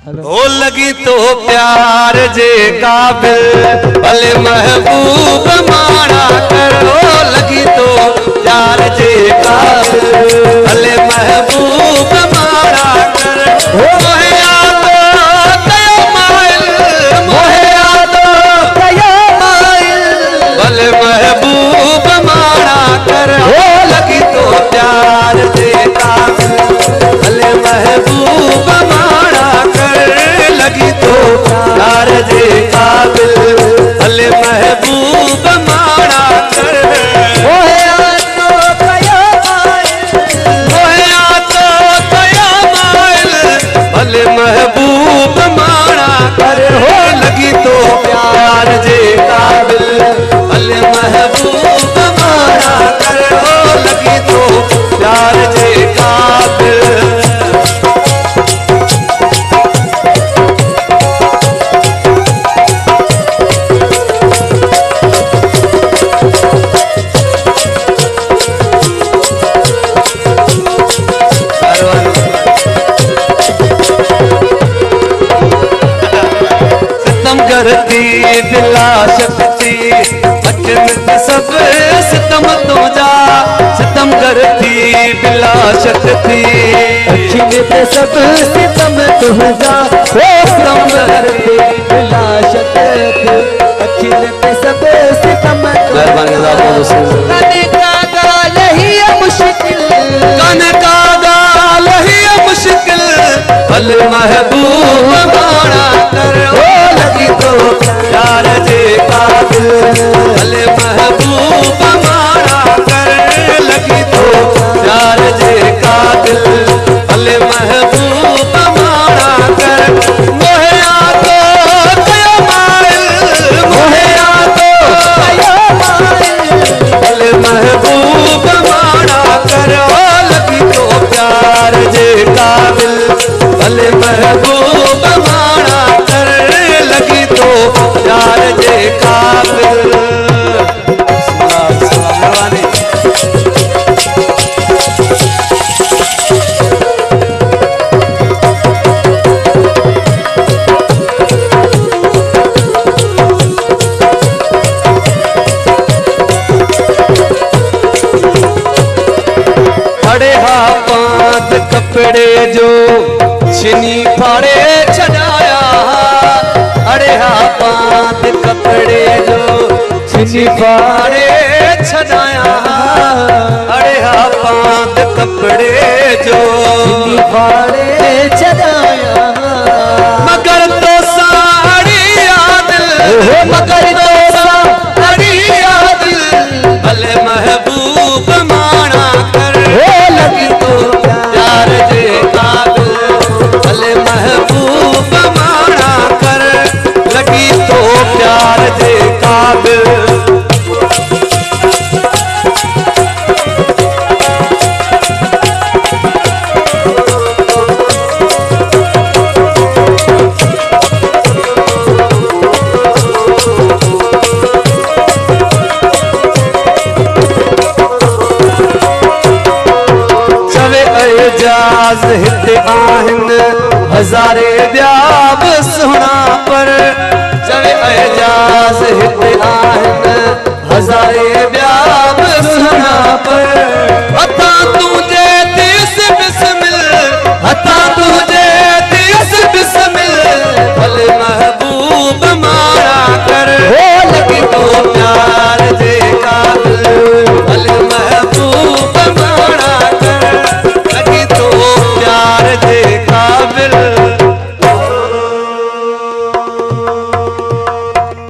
हो लगी तो प्यार जे काबिल भले महबूब माना कर। हो लगी तो प्यार जे काबिल भले महबूब माना कर। मोहे यादो कयो माइल मोहे यादो कयो माइल भले महबूब माना कर। हो लगी तो प्यार जे काबिल भले महबूब माना कर। लगी तो प्यार जे काबिल भले महबूब माना कर। मोहे यादो कयो माइल भले महबूब माना कर। हो लगी तो प्यार जे काबिल भले महबूब माना कर। हो लगी तो प्यार जे काबिल। करती दिला शक्ति अचन सब सितम तो जा। सितम करती दिला शक्ति अचन सब सितम तो जा। सितम करती दिला शक्ति अचन सब सितम तो जा। कने का गाल ही मुश्किल कने का गाल ही मुश्किल भले महबूब माना कर। लगी तो प्यार जे काबिल भले महबूब माना कर। लगी तो प्यार जे काबिल भले महबूब माना कर। मोहे यादो कयो माइल मोहे यादो कयो माइल भले महबूब माना कर। लगी तो प्यार जे काबिल भले महबूब माना कर। लगी तो प्यार जे काबिल। अड़े हा पांत कपड़े जो छिनी फाड़े छड़ाया। अरे हा पांत कपड़े जो छिनी फाड़े छड़ाया। अरे हा पांत कपड़े जो छिनी फाड़े छड़ाया। मगर तो साड़ी यादिल मगर तो साड़ी यादिल भले महबूब माना कर। हो लगी तो प्यार जे काबिल भले महबूब माना कर। लगी तो प्यार जे काबिल। चवे एजाज हिते आहिन हज़ारे ब्याब सुना पर। चवे एजाज हिते आहिन हज़ारे ब्याब सुना पर। अता तुझे दिस